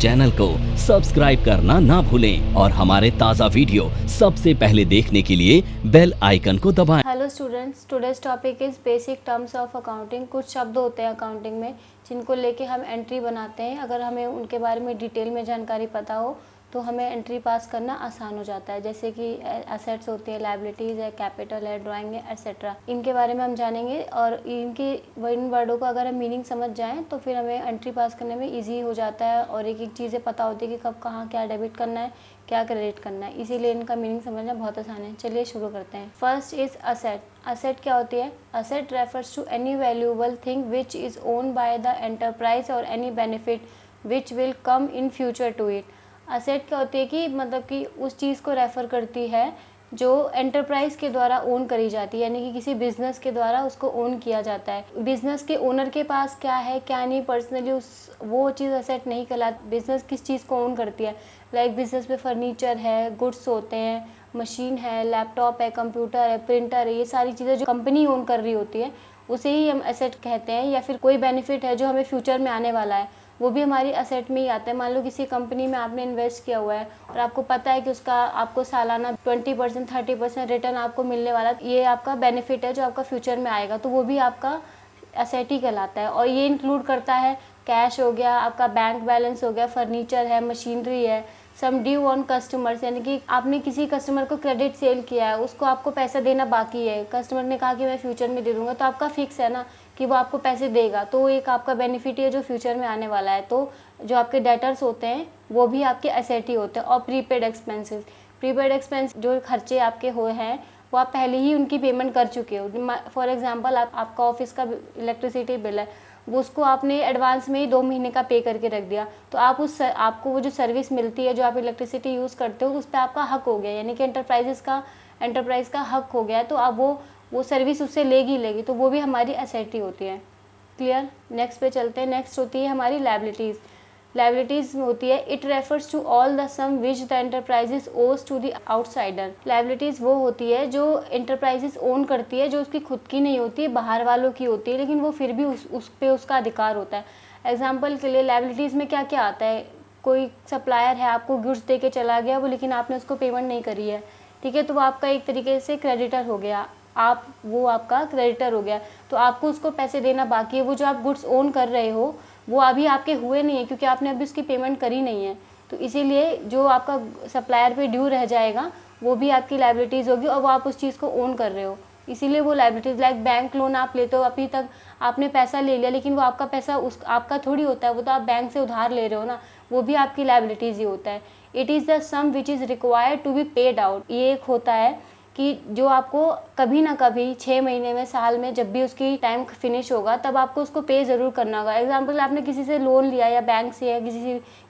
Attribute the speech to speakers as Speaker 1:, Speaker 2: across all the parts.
Speaker 1: Channel को subscribe करना ना भूलें और हमारे ताज़ा वीडियो सबसे पहले देखने के लिए बेल आइकन को दबाएं।
Speaker 2: Hello students, today's topic is basic terms of accounting. कुछ शब्द होते हैं अकाउंटिंग में जिनको लेके हम एंट्री बनाते हैं। अगर हमें उनके बारे में डिटेल में जानकारी पता हो तो हमें एंट्री पास करना आसान हो जाता है। जैसे कि एसेट्स होती है, लायबिलिटीज़ है, कैपिटल है, ड्राइंग है, एटसेट्रा। इनके बारे में हम जानेंगे और इनके इन वर्डों का अगर हम मीनिंग समझ जाएं तो फिर हमें एंट्री पास करने में ईजी हो जाता है और एक एक चीज़ें पता होती है कि कब कहाँ क्या डेबिट करना है, क्या क्रेडिट करना है। इसीलिए इनका मीनिंग समझना बहुत आसान है। चलिए शुरू करते हैं। First is asset. असेट क्या होती है? Asset refers to any valuable thing which is owned by the enterprise or any benefit which will come in future to it. Asset क्या होती है कि मतलब कि उस चीज़ को रेफ़र करती है जो एंटरप्राइज़ के द्वारा ओन करी जाती है, यानी कि किसी बिज़नेस के द्वारा उसको ओन किया जाता है। बिज़नेस के ओनर के पास क्या है क्या नहीं, पर्सनली उस वो चीज़ असेट नहीं कहलाती। बिज़नेस किस चीज़ को ओन करती है, लाइक बिज़नेस में फर्नीचर है, गुड्स होते हैं, मशीन है, लैपटॉप है, कंप्यूटर है, प्रिंटर है, ये सारी चीज़ें जो कंपनी ओन कर रही होती है उसे ही हम एसेट कहते हैं। या फिर कोई बेनिफिट है जो हमें फ्यूचर में आने वाला है वो भी हमारी असेट में ही आता है। मान लो किसी कंपनी में आपने इन्वेस्ट किया हुआ है और आपको पता है कि उसका आपको सालाना 20% 30% रिटर्न आपको मिलने वाला है, ये आपका बेनिफिट है जो आपका फ्यूचर में आएगा, तो वो भी आपका असेट ही कहलाता है। और ये इंक्लूड करता है कैश हो गया, आपका बैंक बैलेंस हो गया, फर्नीचर है, मशीनरी है, सम ड्यू ऑन कस्टमर्स, यानी कि आपने किसी कस्टमर को क्रेडिट सेल किया है, उसको आपको पैसा देना बाकी है, कस्टमर ने कहा कि मैं फ्यूचर में दे दूंगा, तो आपका फिक्स है ना कि वो आपको पैसे देगा, तो एक आपका बेनिफिट है जो फ्यूचर में आने वाला है। तो जो आपके डेटर्स होते हैं वो भी आपके एसेट ही होते हैं। और प्रीपेड एक्सपेंसेस, प्रीपेड एक्सपेंस जो खर्चे आपके हुए हैं वो आप पहले ही उनकी पेमेंट कर चुके हो। फॉर एग्जांपल आपका ऑफिस का इलेक्ट्रिसिटी बिल है, वो उसको आपने एडवांस में ही 2 महीने का पे करके रख दिया, तो आपको वो जो सर्विस मिलती है जो आप इलेक्ट्रिसिटी यूज़ करते हो उस पर आपका हक हो गया, यानी कि एंटरप्राइज का हक हो गया, तो अब वो सर्विस उससे लेगी, तो वो भी हमारी एसेट ही होती है। क्लियर? नेक्स्ट पे चलते हैं। नेक्स्ट होती है हमारी लायबिलिटीज़। लायबिलिटीज़ होती है it refers to all the sum which the enterprises owes to the outsider. Liabilities वो होती है जो एंटरप्राइजेस ओन करती है, जो उसकी खुद की नहीं होती है, बाहर वालों की होती है, लेकिन वो फिर भी उस पे उसका अधिकार होता है। एग्जाम्पल के लिए लायबिलिटीज़ में क्या क्या आता है? कोई सप्लायर है, आपको गुड्स दे के चला गया वो, लेकिन आपने उसको पेमेंट नहीं करी है, ठीक है, तो वो आपका एक तरीके से क्रेडिटर हो गया, वो आपका क्रेडिटर हो गया, तो आपको उसको पैसे देना बाकी है। वो जो आप गुड्स ओन कर रहे हो वो अभी आपके हुए नहीं है क्योंकि आपने अभी उसकी पेमेंट करी नहीं है, तो इसीलिए जो आपका सप्लायर पे ड्यू रह जाएगा वो भी आपकी लायबिलिटीज़ होगी और वो आप उस चीज़ को ओन कर रहे हो, इसीलिए वो लायबिलिटीज़। लाइक बैंक लोन आप लेते हो, अभी तक आपने पैसा ले लिया लेकिन वो आपका पैसा आपका थोड़ी होता है, वो तो आप बैंक से उधार ले रहे हो ना, वो भी आपकी लायबिलिटीज़ ही होता है। It is the sum which is required to be paid out. ये एक होता है कि जो आपको कभी ना कभी 6 महीने में, साल में, जब भी उसकी टाइम फिनिश होगा तब आपको उसको पे ज़रूर करना होगा। एग्जाम्पल, आपने किसी से लोन लिया या बैंक से या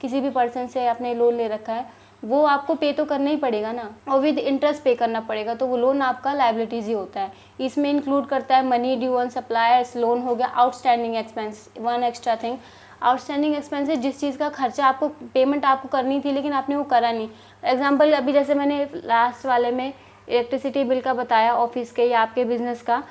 Speaker 2: किसी भी पर्सन से आपने लोन ले रखा है, वो आपको पे तो करना ही पड़ेगा ना, और विद इंटरेस्ट पे करना पड़ेगा, तो वो लोन आपका लायबिलिटीज़ ही होता है। इसमें इंक्लूड करता है money due on suppliers, loan हो गया, outstanding expense. One extra thing, outstanding expenses, जिस चीज़ का खर्चा आपको पेमेंट आपको करनी थी लेकिन आपने वो करा नहीं। एग्जाम्पल, अभी जैसे मैंने लास्ट वाले में इलेक्ट्रिसिटी बिल का बताया, ऑफिस के या आपके बिजनेस का,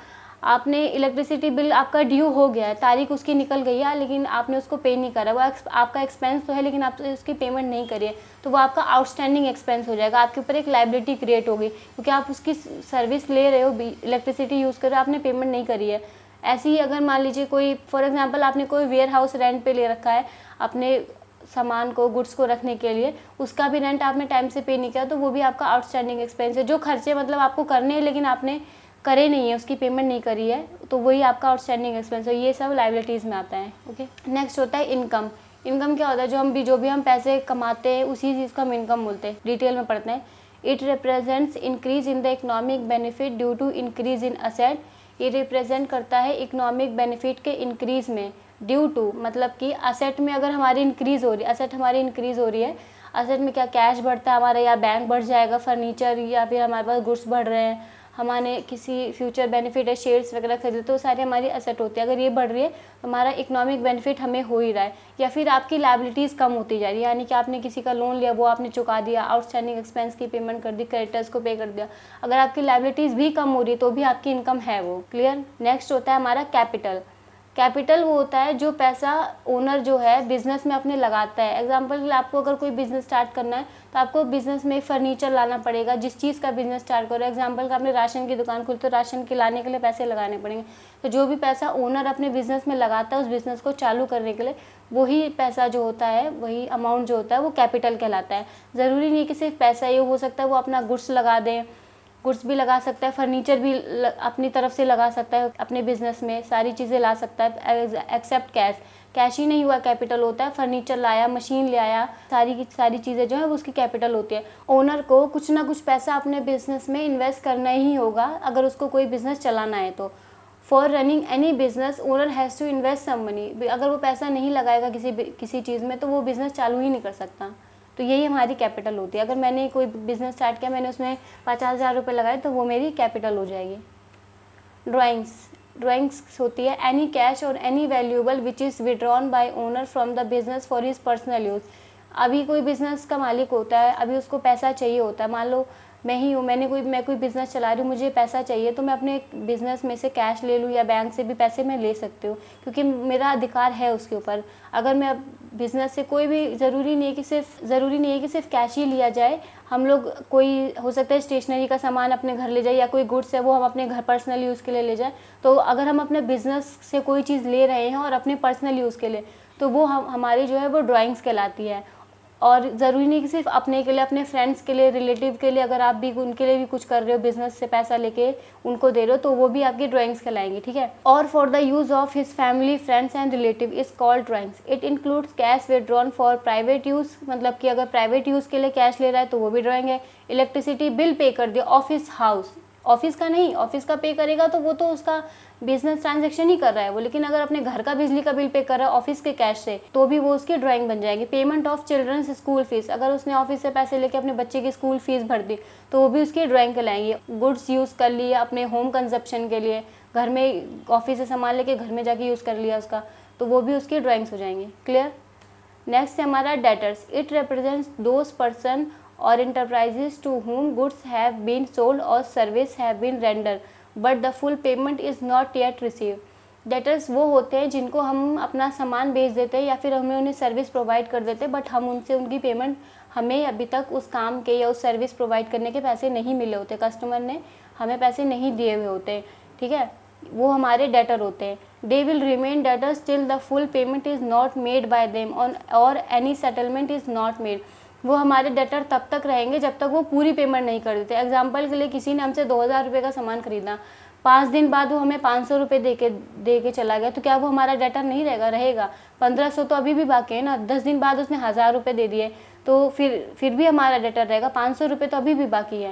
Speaker 2: आपने इलेक्ट्रिसिटी बिल आपका ड्यू हो गया है, तारीख उसकी निकल गई है, लेकिन आपने उसको पे नहीं करा, वो आपका एक्सपेंस तो है लेकिन आपने उसकी पेमेंट नहीं करी है, तो वो आपका आउटस्टैंडिंग एक्सपेंस हो जाएगा, आपके ऊपर एक लायबिलिटी क्रिएट होगी क्योंकि आप उसकी सर्विस ले रहे हो, इलेक्ट्रिसिटी यूज़ कर रहे हो, आपने पेमेंट नहीं करी है। ऐसे ही अगर मान लीजिए कोई, फॉर एग्जाम्पल, आपने कोई वेयर हाउस रेंट पे ले रखा है अपने सामान को, गुड्स को रखने के लिए, उसका भी रेंट आपने टाइम से पे नहीं किया, तो वो भी आपका आउटस्टैंडिंग एक्सपेंस है। जो खर्चे मतलब आपको करने हैं लेकिन आपने करे नहीं है, उसकी पेमेंट नहीं करी है, तो वही आपका आउटस्टैंडिंग एक्सपेंस है। ये सब लायबिलिटीज़ में आता है। ओके, नेक्स्ट होता है इनकम। इनकम क्या होता है? जो भी हम पैसे कमाते हैं उसी चीज़ को हम इनकम बोलते हैं। डिटेल में पढ़ते हैं। It represents increase in the economic benefit due to increase in asset. ये रिप्रेजेंट करता है इकोनॉमिक बेनिफिट के इंक्रीज में, ड्यू टू मतलब कि असेट में अगर हमारी इंक्रीज़ हो रही है, असेट हमारी इंक्रीज़ हो रही है, असेट में क्या कैश बढ़ता है हमारा, या बैंक बढ़ जाएगा, फर्नीचर, या फिर हमारे पास गुड्स बढ़ रहे हैं, हमारे किसी फ्यूचर बेनिफिट है, शेयर्स वगैरह खरीदे, तो सारी हमारी असेट होती है। अगर ये बढ़ रही है तो हमारा इकोनॉमिक बेनिफिट हमें हो ही रहा है। या फिर आपकी लायबिलिटीज़ कम होती जा रही है, यानी कि आपने किसी का लोन लिया, वो आपने चुका दिया, आउटस्टैंडिंग एक्सपेंस की पेमेंट कर दी, क्रेडिटर्स को पे कर दिया, अगर आपकी लायबिलिटीज़ भी कम हो रही है तो भी आपकी इनकम है वो। क्लियर? नेक्स्ट होता है हमारा कैपिटल। कैपिटल वो होता है जो पैसा ओनर जो है बिजनेस में अपने लगाता है। एग्जांपल के लिए आपको अगर कोई बिजनेस स्टार्ट करना है तो आपको बिजनेस में फर्नीचर लाना पड़ेगा। जिस चीज़ का बिजनेस स्टार्ट करो, एग्जांपल का आपने राशन की दुकान खोली तो राशन के लाने के लिए पैसे लगाने पड़ेंगे। तो जो भी पैसा ओनर अपने बिजनेस में लगाता है उस बिजनेस को चालू करने के लिए, वही पैसा जो होता है, वही अमाउंट जो होता है वो कैपिटल कहलाता है। ज़रूरी नहीं कि सिर्फ पैसा ही हो सकता है वो अपना गुड्स लगा दें, गुड्स भी लगा सकता है, फर्नीचर भी अपनी तरफ से लगा सकता है अपने बिजनेस में, सारी चीज़ें ला सकता है एक्सेप्ट कैश। कैश ही नहीं हुआ कैपिटल होता है, फर्नीचर लाया, मशीन ले आया, सारी की सारी चीज़ें जो है वो उसकी कैपिटल होती है। ओनर को कुछ ना कुछ पैसा अपने बिजनेस में इन्वेस्ट करना ही होगा अगर उसको कोई बिजनेस चलाना है तो। For running any business owner has to invest some money. अगर वो पैसा नहीं लगाएगा किसी चीज़ में तो वो बिज़नेस चालू ही नहीं कर सकता। तो यही हमारी कैपिटल होती है। अगर मैंने कोई बिज़नेस स्टार्ट किया, मैंने उसमें 50,000 रुपये लगाए तो वो मेरी कैपिटल हो जाएगी। ड्राइंग्स होती है एनी कैश और any valuable which is withdrawn bye owner from the business for his personal use. अभी कोई बिज़नेस का मालिक होता है, अभी उसको पैसा चाहिए होता है। मान लो मैं ही हूँ, मैं कोई बिज़नेस चला रही हूँ, मुझे पैसा चाहिए तो मैं अपने बिज़नेस में से कैश ले लूँ या बैंक से भी पैसे मैं ले सकती हूँ क्योंकि मेरा अधिकार है उसके ऊपर। अगर मैं बिज़नेस से कोई भी ज़रूरी नहीं है कि सिर्फ कैश ही लिया जाए। हम लोग कोई हो सकता है स्टेशनरी का सामान अपने घर ले जाए या कोई गुड्स है वो हम अपने घर पर्सनल यूज़ के लिए ले जाए। तो अगर हम अपने बिज़नेस से कोई चीज़ ले रहे हैं और अपने पर्सनल यूज़ के लिए, तो वो हमारी जो है वो ड्राइंग्स कहलाती है। और ज़रूरी नहीं कि सिर्फ अपने के लिए, अपने फ्रेंड्स के लिए, रिलेटिव के लिए, अगर आप भी उनके लिए भी कुछ कर रहे हो, बिजनेस से पैसा लेके उनको दे रहे हो तो वो भी आपकी ड्राइंग्स कहलाएंगी, ठीक है। और for the use of his family, friends and relative is called drawings. It includes cash withdrawn for private use, मतलब कि अगर प्राइवेट यूज़ के लिए कैश ले रहा है तो वो भी ड्राइंग है। इलेक्ट्रिसिटी बिल पे कर दिया ऑफिस हाउस, ऑफिस का नहीं, ऑफिस का पे करेगा तो वो तो उसका बिजनेस ट्रांजैक्शन ही कर रहा है वो, लेकिन अगर अपने घर का बिजली का बिल पे कर रहा है ऑफिस के कैश से तो भी वो उसकी ड्राइंग बन जाएगी। Payment of children's school fees, अगर उसने ऑफिस से पैसे लेके अपने बच्चे की स्कूल फीस भर दी तो वो भी उसकी ड्राइंग कहलाएंगी। गुड्स यूज़ कर लिया अपने होम कंजप्शन के लिए, घर में ऑफिस से सामान लेके घर में जाके यूज़ कर लिया उसका, तो वो भी उसकी ड्राइंग्स हो जाएंगी। क्लियर। नेक्स्ट है हमारा debtors. It represents those person और enterprises to whom goods have been sold or service have been rendered but the full payment is not yet received। Debtors वो होते हैं जिनको हम अपना सामान बेच देते हैं या फिर हमें उन्हें सर्विस प्रोवाइड कर देते हैं बट हम उनसे उनकी पेमेंट, हमें अभी तक उस काम के या उस सर्विस प्रोवाइड करने के पैसे नहीं मिले होते, कस्टमर ने हमें पैसे नहीं दिए हुए होते, ठीक है, वो हमारे डेटर होते हैं। They will remain debtors till the full payment is not made by them or any settlement is not made. वो हमारे डेटर तब तक रहेंगे जब तक वो पूरी पेमेंट नहीं कर देते। एग्जाम्पल के लिए किसी ने हमसे 2,000 रुपये का सामान खरीदा, 5 दिन बाद वो हमें 500 रुपये दे के चला गया, तो क्या वो हमारा डेटर नहीं रहेगा? 1500 तो अभी भी बाकी है ना। 10 दिन बाद उसने 1000 रुपये दे दिए तो फिर भी हमारा डेटर रहेगा। 500 रुपये तो अभी भी बाकी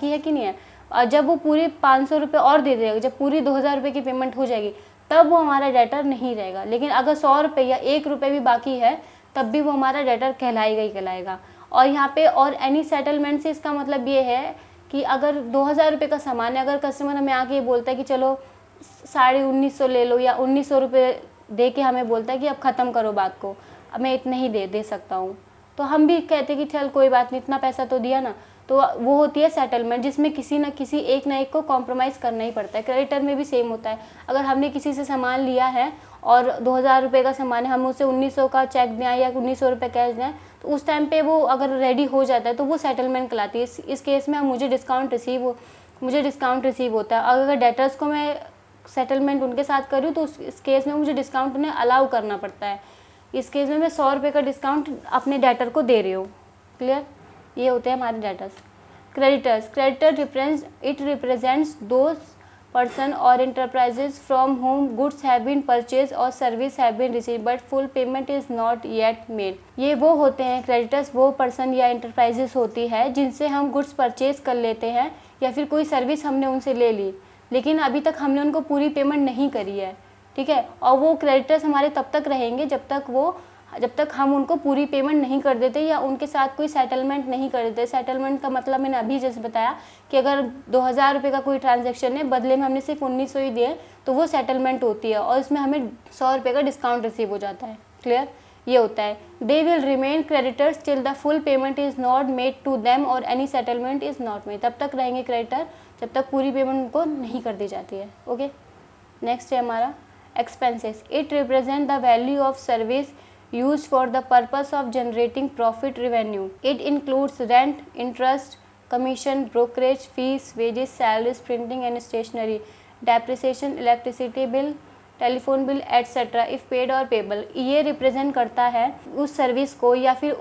Speaker 2: है कि नहीं है? और जब वो पूरे 500 रुपये और दे देगा, जब पूरी 2,000 रुपये की पेमेंट हो जाएगी तब वो हमारा डेटर नहीं रहेगा। लेकिन अगर 100 रुपये या 1 रुपये भी बाकी है तब भी वो हमारा डेटर कहलाएगा। और यहाँ पे और एनी सेटलमेंट से इसका मतलब ये है कि अगर 2,000 रुपये का सामान है, अगर कस्टमर हमें आके ये बोलता है कि चलो 1950 ले लो या 1900 रुपये दे के हमें बोलता है कि अब ख़त्म करो बात को, अब मैं इतना ही दे सकता हूँ, तो हम भी कहते हैं कि चल कोई बात नहीं, इतना पैसा तो दिया ना। तो वो होती है सेटलमेंट, जिसमें किसी न किसी एक को कॉम्प्रोमाइज़ करना ही पड़ता है। क्रेडिटर में भी सेम होता है। अगर हमने किसी से सामान लिया है और 2,000 रुपये का सामान है, हम उसे 1900 का चेक दें या 1900 रुपये कैश दें, तो उस टाइम पे वो अगर रेडी हो जाता है तो वो सेटलमेंट कहलाती है। इस केस में मुझे डिस्काउंट रिसीव होता है। अगर डेटर्स को मैं सेटलमेंट उनके साथ करूँ तो इस केस में मुझे डिस्काउंट उन्हें अलाउ करना पड़ता है। इस केस में मैं 100 रुपये का डिस्काउंट अपने डेटर को दे रही हूँ। क्लियर। ये होते हैं हमारे debtors. Creditor represents those person or enterprises from whom goods have been purchased or service have been received but full payment is not yet made। ये वो होते हैं क्रेडिटर्स, वो पर्सन या इंटरप्राइजेस होती है जिनसे हम गुड्स परचेज कर लेते हैं या फिर कोई सर्विस हमने उनसे ले ली लेकिन अभी तक हमने उनको पूरी पेमेंट नहीं करी है, ठीक है। और वो क्रेडिटर्स हमारे तब तक रहेंगे जब तक हम उनको पूरी पेमेंट नहीं कर देते या उनके साथ कोई सेटलमेंट नहीं कर देते। सेटलमेंट का मतलब मैंने अभी जैसे बताया कि अगर 2,000 रुपये का कोई ट्रांजैक्शन है, बदले में हमने सिर्फ 1900 ही दिए तो वो सेटलमेंट होती है और इसमें हमें 100 रुपये का डिस्काउंट रिसीव हो जाता है। क्लियर। ये होता है। They will remain creditors till the full payment is not made to them or any settlement is not made. तब तक रहेंगे क्रेडिटर जब तक पूरी पेमेंट उनको नहीं कर दी जाती है। ओके। नेक्स्ट है हमारा expenses. It represents the value of service used for the purpose of generating profit revenue. It includes rent, interest, commission, brokerage fees, wages, salaries, printing and stationery, depreciation, electricity bill, telephone bill etcetera if paid और payable. ये represent करता है उस service को या फिर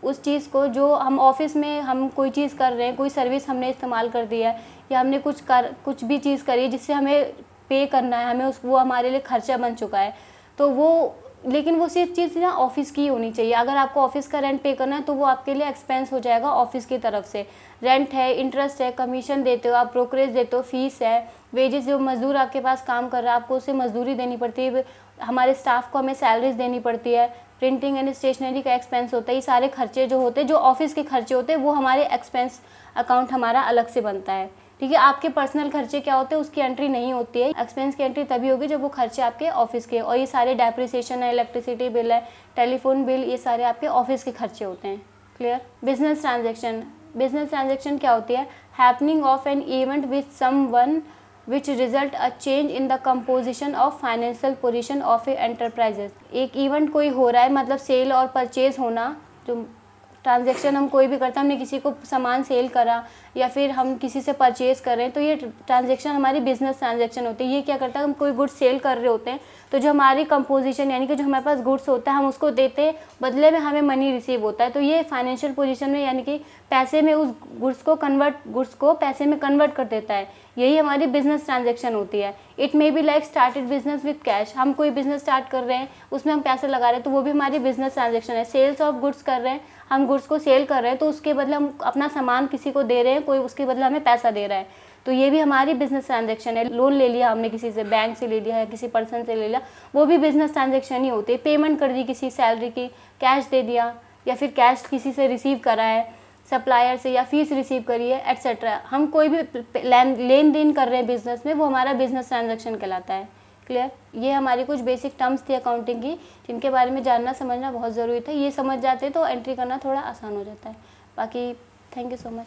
Speaker 2: उस चीज़ को जो हम ऑफिस में हम कोई चीज़ कर रहे हैं, कोई सर्विस हमने इस्तेमाल कर दिया है या हमने कुछ भी चीज़ करी है जिससे हमें पे करना है, हमें वो हमारे लिए खर्चा बन चुका है. तो वो लेकिन वो सिर्फ चीज़ ना ऑफिस की ही होनी चाहिए. अगर आपको ऑफिस का रेंट पे करना है तो वो आपके लिए एक्सपेंस हो जाएगा ऑफिस की तरफ से. रेंट है, इंटरेस्ट है, कमीशन देते हो आप, ब्रोकरेज देते हो, फीस है, वेजेस जो मज़दूर आपके पास काम कर रहा है आपको उसे मजदूरी देनी पड़ती है, हमारे स्टाफ को हमें सैलरीज देनी पड़ती है, प्रिंटिंग एंड स्टेशनरी का एक्सपेंस होता है. ये सारे खर्चे जो होते हैं, जो ऑफिस के खर्चे होते हैं, वो हमारे एक्सपेंस अकाउंट हमारा अलग से बनता है. ठीक है, आपके पर्सनल खर्चे क्या होते हैं उसकी एंट्री नहीं होती है. एक्सपेंस की एंट्री तभी होगी जब वो खर्चे आपके ऑफिस के, और ये सारे डेप्रिसिएशन है, इलेक्ट्रिसिटी बिल है, टेलीफोन बिल, ये सारे आपके ऑफिस के खर्चे होते हैं. Clear. Business transaction. Business transaction क्या होती है? Happening of an event with someone which result a change in the composition of financial position of a enterprises. एक इवेंट कोई हो रहा है, मतलब सेल और परचेज होना. जो ट्रांजैक्शन हम कोई भी करते हैं, हमने किसी को सामान सेल करा या फिर हम किसी से परचेज कर रहे हैं, तो ये ट्रांजैक्शन हमारी बिजनेस ट्रांजैक्शन होती है. ये क्या करता है, हम कोई गुड्स सेल कर रहे होते हैं तो जो हमारी कंपोजिशन यानी कि जो हमारे पास गुड्स होता है हम उसको देते हैं, बदले में हमें मनी रिसीव होता है. तो ये फाइनेंशियल पोजीशन में यानी कि पैसे में उस गुड्स को पैसे में कन्वर्ट कर देता है. यही हमारी बिजनेस ट्रांजैक्शन होती है. It may be like started business with cash. हम कोई बिजनेस स्टार्ट कर रहे हैं, उसमें हम पैसे लगा रहे हैं, तो वो भी हमारी बिजनेस ट्रांजैक्शन है. सेल्स ऑफ गुड्स कर रहे हैं, हम गुड्स को सेल कर रहे हैं, तो उसके बदले हम अपना सामान किसी को दे रहे हैं, कोई उसके बदले हमें पैसा दे रहा है, तो ये भी हमारी बिजनेस ट्रांजैक्शन है. लोन ले लिया हमने किसी से, बैंक से ले लिया है, किसी पर्सन से ले लिया, वो भी बिजनेस ट्रांजैक्शन ही होती है. पेमेंट कर दी किसी सैलरी की, कैश दे दिया या फिर कैश किसी से रिसीव करा है, सप्लायर से, या फीस रिसीव करी है एटसेट्रा. हम कोई भी लेन देन कर रहे हैं बिजनेस में, वो हमारा बिजनेस ट्रांजैक्शन कहलाता है. क्लियर. ये हमारी कुछ बेसिक टर्म्स थी अकाउंटिंग की, जिनके बारे में जानना समझना बहुत ज़रूरी था. ये समझ जाते तो एंट्री करना थोड़ा आसान हो जाता है. बाकी थैंक यू सो मच.